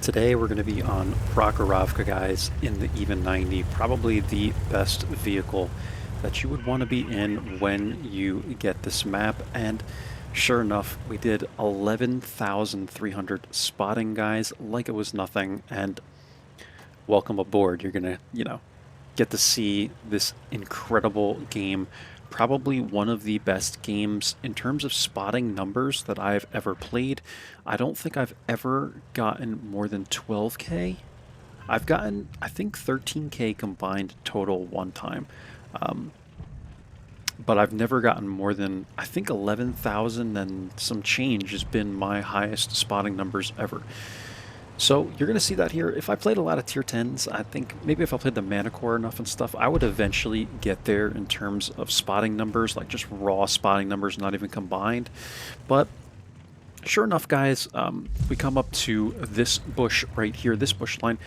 Today we're going to be on Prokhorovka, guys, in the even 90, probably the best vehicle that you would want to be in when you get this map. And sure enough, we did 11,300 spotting, guys, like it was nothing. And welcome aboard. You're going to, get to see this incredible game. Probably one of the best games in terms of spotting numbers that I've ever played. I don't think I've ever gotten more than 12K. I've gotten, I think, 13K combined total one time. Um, but I've never gotten more than, I think, 11,000 and some change has been my highest spotting numbers ever. So you're going to see that here. If I played a lot of tier 10s, I think maybe if I played the mana core enough and stuff, I would eventually get there in terms of spotting numbers, like just raw spotting numbers, not even combined. But sure enough, guys, we come up to this bush right here, this bush line.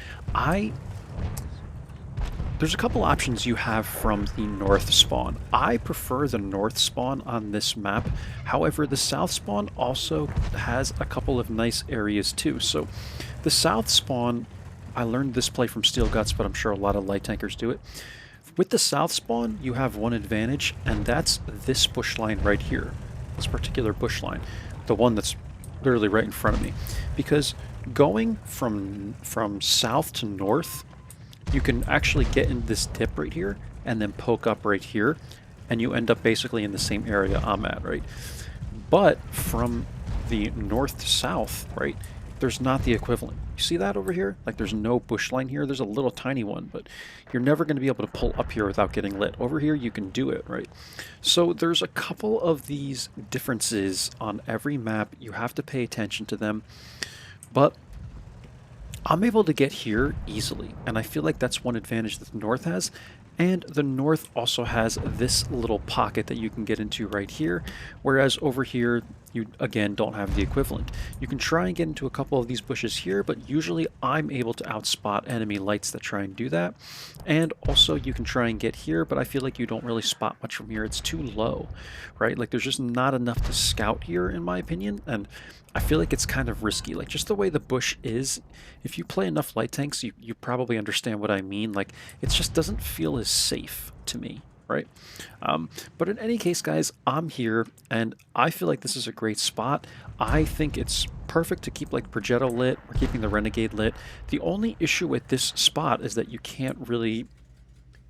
There's a couple options you have from the north spawn. I prefer the north spawn on this map. However, the south spawn also has a couple of nice areas too. So the south spawn, I learned this play from Steel Guts, but I'm sure a lot of light tankers do it. With the south spawn, you have one advantage, and that's this bush line right here. This particular bush line. The one that's literally right in front of me. Because going from south to north, you can actually get in this dip right here and then poke up right here, and you end up basically in the same area I'm at, right? But from the north to south, right, there's not the equivalent. You see that over here? Like there's no bush line here. There's a little tiny one, but you're never going to be able to pull up here without getting lit. Over here, you can do it, right? So there's a couple of these differences on every map. You have to pay attention to them. But I'm able to get here easily, and I feel like that's one advantage that the north has. And the north also has this little pocket that you can get into right here, whereas over here, you again don't have the equivalent. You can try and get into a couple of these bushes here, but usually I'm able to outspot enemy lights that try and do that. And also you can try and get here, but I feel like you don't really spot much from here. It's too low, right? Like there's just not enough to scout here, in my opinion, and I feel like it's kind of risky. Like just the way the bush is, if you play enough light tanks, you probably understand what I mean. Like it just doesn't feel as safe to me, right? But in any case, guys, I'm here, and I feel like this is a great spot. I think it's perfect to keep like Progetto lit. We're keeping the Renegade lit. The only issue with this spot is that you can't really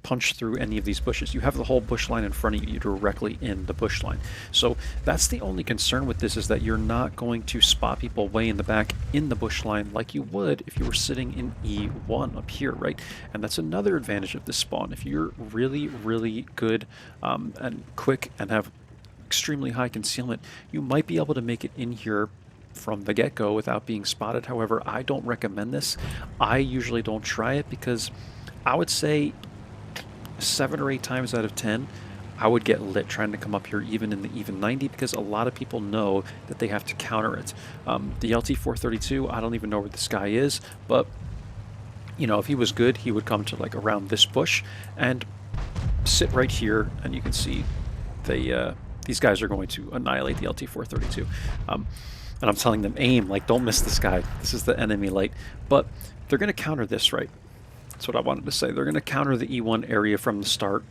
punch through any of these bushes. You have the whole bush line in front of you. You're directly in the bush line. So that's the only concern with this, is that you're not going to spot people way in the back in the bush line like you would if you were sitting in E1 up here, right? And that's another advantage of this spawn. If you're really, really good and quick and have extremely high concealment, you might be able to make it in here from the get-go without being spotted. However, I don't recommend this. I usually don't try it because I would say 7 or 8 times out of 10, I would get lit trying to come up here even in the even 90, because a lot of people know that they have to counter it. The LT-432, I don't even know where this guy is, but you know, if he was good, he would come to like around this bush and sit right here, and you can see these guys are going to annihilate the LT-432. And I'm telling them, aim, like don't miss this guy. This is the enemy light. But they're going to counter this, right? That's what I wanted to say. They're going to counter the E1 area from the start.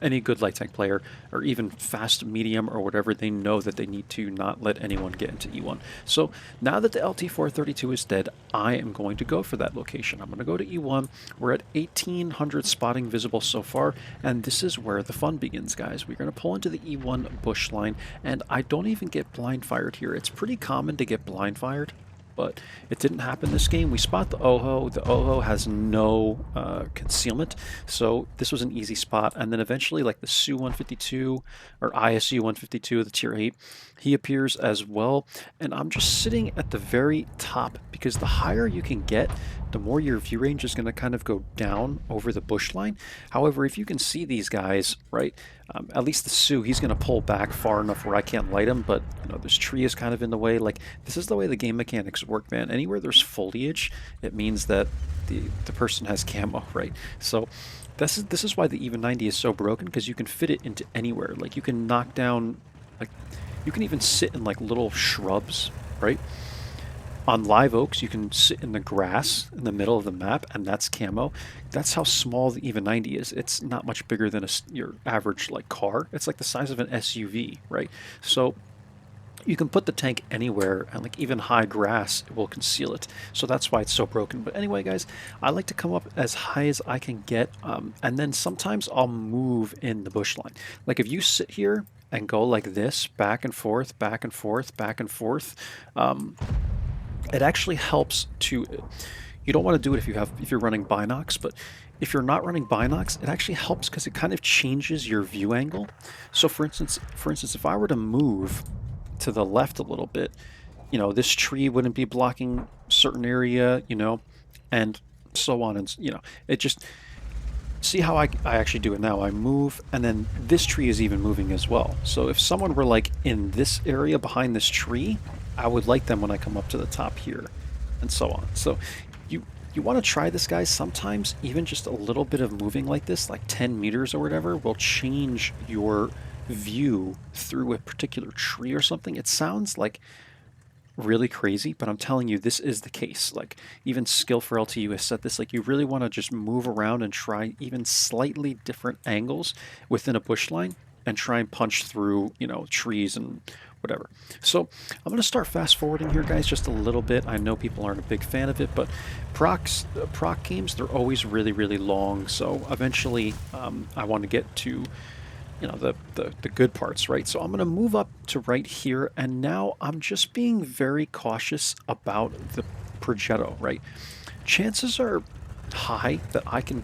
Any good light tank player, or even fast medium or whatever, they know that they need to not let anyone get into E1. So now that the LT-432 is dead, I am going to go for that location. I'm going to go to E1. We're at 1,800 spotting visible so far, and this is where the fun begins, guys. We're going to pull into the E1 bush line, and I don't even get blind fired here. It's pretty common to get blind fired, but it didn't happen this game. We spot the Oho. The Oho has no concealment, so this was an easy spot. And then eventually, like the Su-152 or ISU-152, the tier 8, he appears as well. And I'm just sitting at the very top, because the higher you can get, the more your view range is going to kind of go down over the bush line. However, if you can see these guys, right, at least the Su, he's going to pull back far enough where I can't light him, but you know, this tree is kind of in the way. Like, this is the way the game mechanics work, man. Anywhere there's foliage, it means that the person has camo, right? So this is why the even 90 is so broken, because you can fit it into anywhere. Like, you can knock down, like, you can even sit in like little shrubs, right? On live oaks, you can sit in the grass in the middle of the map, and that's camo. That's how small the EVA 90 is. It's not much bigger than your average like car. It's like the size of an SUV, right? So you can put the tank anywhere, and like even high grass will conceal it. So that's why it's so broken. But anyway, guys, I like to come up as high as I can get, and then sometimes I'll move in the bush line. Like if you sit here and go like this, back and forth, back and forth, back and forth, it actually helps to. You don't want to do it if you're running binocs, but if you're not running binocs, it actually helps because it kind of changes your view angle. So for instance, if I were to move to the left a little bit, this tree wouldn't be blocking certain area, and so on, and it just, see how I actually do it now. I move, and then this tree is even moving as well. So if someone were like in this area behind this tree, I would like them when I come up to the top here, and so on. So you want to try this, guys. Sometimes even just a little bit of moving like this, like 10 meters or whatever, will change your view through a particular tree or something. It sounds like really crazy, but I'm telling you, this is the case. Like, even Skill for LTU has said this, like, you really want to just move around and try even slightly different angles within a bush line and try and punch through, trees and whatever. So I'm going to start fast forwarding here, guys, just a little bit. I know people aren't a big fan of it, but proc games, they're always really, really long. So eventually I want to get to the good parts, right? So I'm going to move up to right here, and now I'm just being very cautious about the progetto, right? Chances are high that I can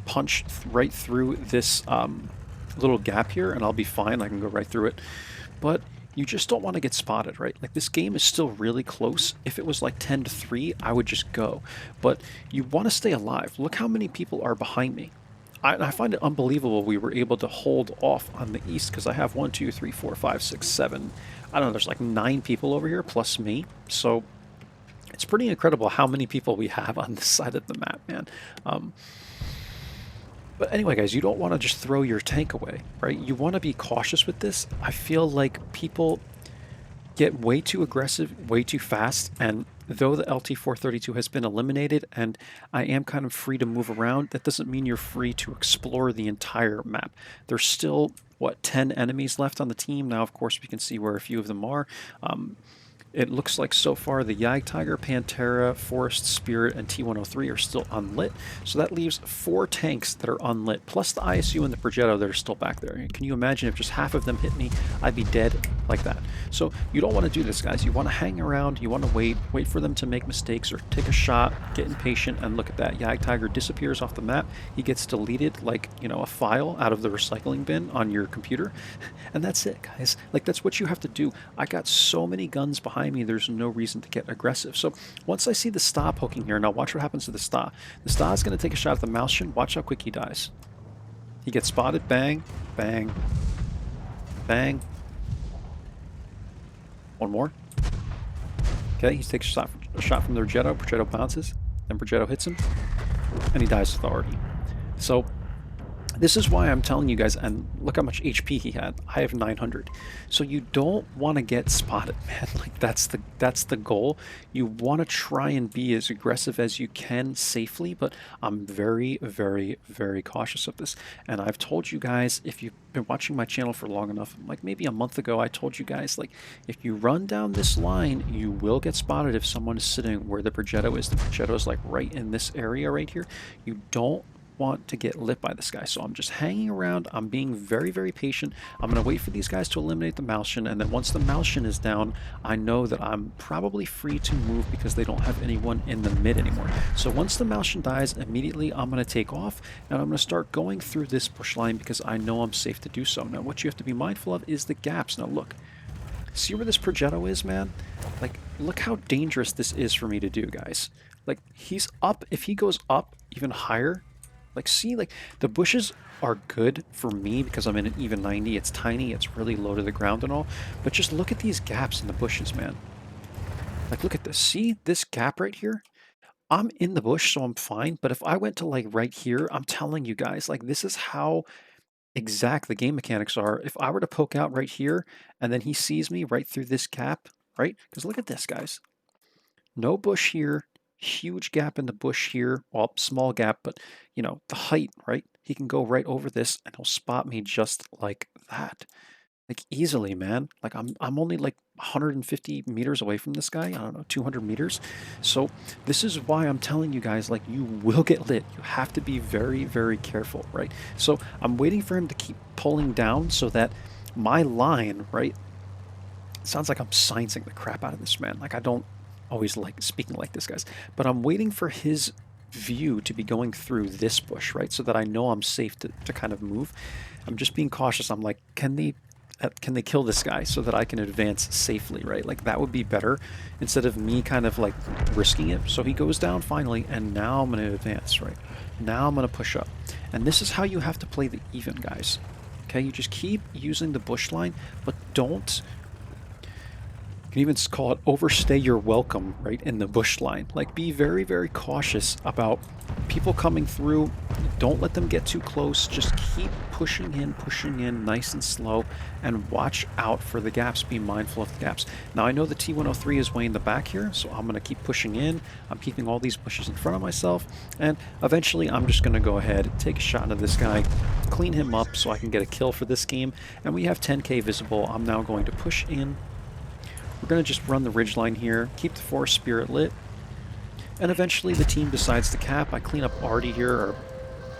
punch right through this little gap here, and I'll be fine. I can go right through it, but you just don't want to get spotted, right? Like, this game is still really close. If it was like 10-3, I would just go, but you want to stay alive. Look how many people are behind me. I find it unbelievable we were able to hold off on the east, because I have 1, 2, 3, 4, 5, 6, 7. I don't know, there's like 9 people over here plus me. So it's pretty incredible how many people we have on this side of the map, man. But anyway, guys, you don't want to just throw your tank away, right? You want to be cautious with this. I feel like people get way too aggressive, way too fast, and though the LT-432 has been eliminated and I am kind of free to move around, that doesn't mean you're free to explore the entire map. There's still, what, 10 enemies left on the team. Now, of course, we can see where a few of them are. It looks like so far the Jagdtiger, Pantera, Forest Spirit, and T-103 are still unlit. So that leaves 4 tanks that are unlit, plus the ISU and the Progetto that are still back there. Can you imagine if just half of them hit me, I'd be dead like that. So you don't want to do this, guys. You want to hang around, you want to wait for them to make mistakes or take a shot, get impatient, and look at that. Jagdtiger disappears off the map. He gets deleted like, a file out of the recycling bin on your computer. And that's it, guys. Like, that's what you have to do. I got so many guns behind me, there's no reason to get aggressive. So once I see the Sta poking here, now watch what happens to the Sta. The Sta is going to take a shot at the Malshin. Watch how quick he dies. He gets spotted. Bang, bang, bang. One more. Okay, he takes a shot from the Progetto. Progetto bounces. Then Progetto hits him. And he dies with authority. So this is why I'm telling you guys, and look how much HP he had. I have 900. So you don't want to get spotted, man. Like, that's the goal. You want to try and be as aggressive as you can safely, but I'm very, very, very cautious of this. And I've told you guys, if you've been watching my channel for long enough, like maybe a month ago, I told you guys, like, if you run down this line, you will get spotted if someone is sitting where the Progetto is. The Progetto is like right in this area right here. You don't want to get lit by this guy. So I'm just hanging around. I'm being very, very patient. I'm going to wait for these guys to eliminate the Malshin, and then once the Malshin is down, I know that I'm probably free to move because they don't have anyone in the mid anymore. So once the Malshin dies, immediately I'm going to take off, and I'm going to start going through this bush line because I know I'm safe to do so. Now, what you have to be mindful of is the gaps. Now, look. See where this Progetto is, man? Like, look how dangerous this is for me to do, guys. Like, he's up. If he goes up even higher, like, see, like, the bushes are good for me because I'm in an even 90. It's tiny, it's really low to the ground and all. But just look at these gaps in the bushes, man. Like, look at this. See this gap right here? I'm in the bush, so I'm fine. But if I went to, like, right here, I'm telling you guys, like, this is how exact the game mechanics are. If I were to poke out right here, and then he sees me right through this gap, right? Because look at this, guys. No bush here. Huge gap in the bush here. Well, small gap, but you know, the height, right? He can go right over this and he'll spot me just like that. Like easily, man. Like I'm only like 150 meters away from this guy. I don't know, 200 meters. So this is why I'm telling you guys, like you will get lit. You have to be very, very careful, right? So I'm waiting for him to keep pulling down so that my line, right? It sounds like I'm sciencing the crap out of this man. Like I don't always like speaking like this, guys. But I'm waiting for his view to be going through this bush, right? So that I know I'm safe to kind of move. I'm just being cautious. I'm like, can they kill this guy so that I can advance safely, right? Like that would be better instead of me kind of like risking it. So he goes down finally, and now I'm going to advance, right? Now I'm going to push up. And this is how you have to play the even, guys. Okay, you just keep using the bush line, but don't, you can even call it overstay your welcome, right, in the bush line. Like, be very, very cautious about people coming through. Don't let them get too close. Just keep pushing in nice and slow, and watch out for the gaps. Be mindful of the gaps. Now, I know the T-103 is way in the back here, so I'm going to keep pushing in. I'm keeping all these bushes in front of myself, and eventually I'm just going to go ahead, take a shot into this guy, clean him up so I can get a kill for this game, and we have 10k visible. I'm now going to push in. We're going to just run the ridgeline here, keep the Forest Spirit lit, and eventually the team decides to cap. I clean up Artie here, or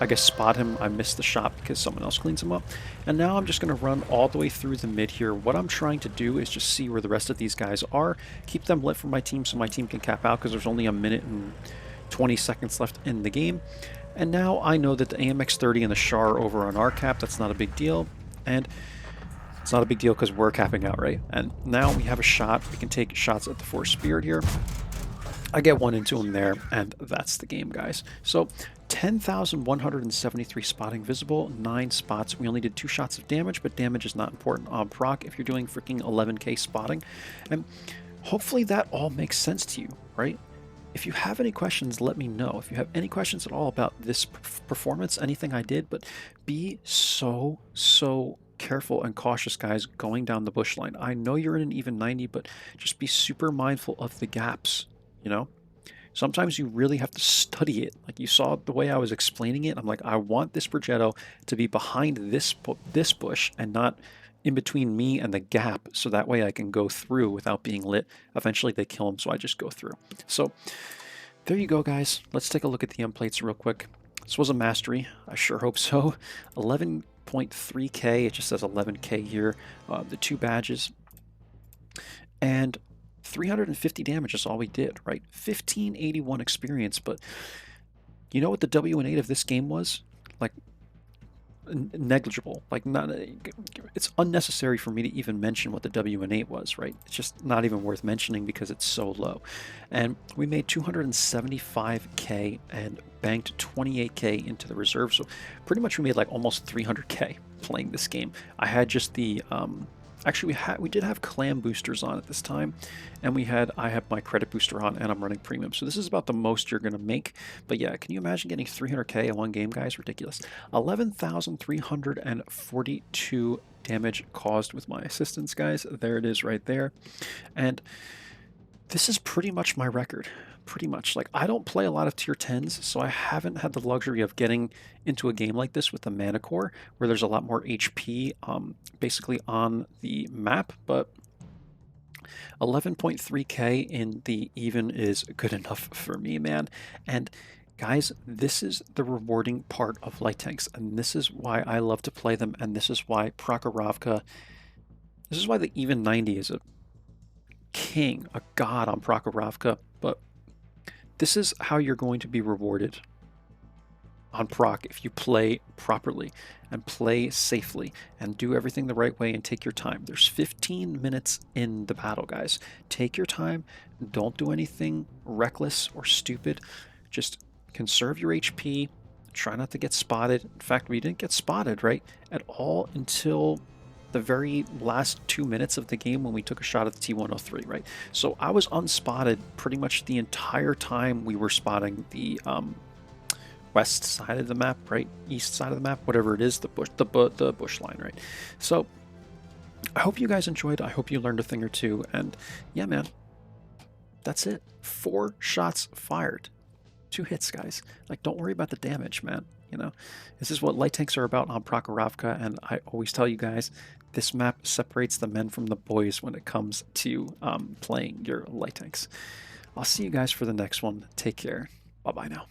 I guess spot him. I missed the shot because someone else cleans him up. And now I'm just going to run all the way through the mid here. What I'm trying to do is just see where the rest of these guys are, keep them lit for my team so my team can cap out, because there's only a minute and 20 seconds left in the game. And now I know that the AMX-30 and the Char over on our cap, that's not a big deal. And it's not a big deal because we're capping out, right? And now we have a shot. We can take shots at the Force Spirit here. I get one into him there, and that's the game, guys. So 10,173 spotting visible, 9 spots. We only did 2 shots of damage, but damage is not important on proc if you're doing freaking 11k spotting. And hopefully that all makes sense to you, right? If you have any questions, let me know. If you have any questions at all about this performance, anything I did, but be so careful and cautious, guys, going down the bush line. I know you're in an even 90, but just be super mindful of the gaps, you know? Sometimes you really have to study it. Like you saw the way I was explaining it. I'm like, I want this Progetto to be behind this bush and not in between me and the gap, so that way I can go through without being lit. Eventually they kill him, so I just go through. So there you go, guys. Let's take a look at the emplates real quick. This was a mastery. I sure hope so. 11.3k. It just says 11k here. The 2 badges. And 350 damage is all we did, right? 1581 experience, but you know what the W and 8 of this game was? Like, negligible. Like, not, it's unnecessary for me to even mention what the W and 8 was, right? It's just not even worth mentioning because it's so low. And we made 275k and banked 28k into the reserve, so pretty much we made like almost 300k playing this game. I had just the actually, we did have clam boosters on at this time, and I have my credit booster on, and I'm running premium. So this is about the most you're gonna make. But yeah, can you imagine getting 300k in one game, guys? Ridiculous. 11,342 damage caused with my assistance, guys. There it is, right there. And this is pretty much my record. Pretty much. Like, I don't play a lot of tier 10s, so I haven't had the luxury of getting into a game like this with the mana core, where there's a lot more HP basically on the map, but 11.3k in the even is good enough for me, man. And guys, this is the rewarding part of light tanks, and this is why I love to play them, and this is why Prokhorovka, this is why the even 90 is a king, a god on Prokhorovka. But this is how you're going to be rewarded on proc if you play properly and play safely and do everything the right way and take your time. There's 15 minutes in the battle, guys. Take your time. Don't do anything reckless or stupid. Just conserve your HP. Try not to get spotted. In fact, we didn't get spotted, right, at all until the very last 2 minutes of the game when we took a shot at the T-103, right? So I was unspotted pretty much the entire time we were spotting the west side of the map, right? East side of the map, whatever it is, the bush line, right? So I hope you guys enjoyed. I hope you learned a thing or two. And yeah, man, That's it. 4 shots fired. 2 hits, guys. Like, don't worry about the damage, man. You know, this is what light tanks are about on Prokhorovka, and I always tell you guys, this map separates the men from the boys when it comes to playing your light tanks. I'll see you guys for the next one. Take care. Bye-bye now.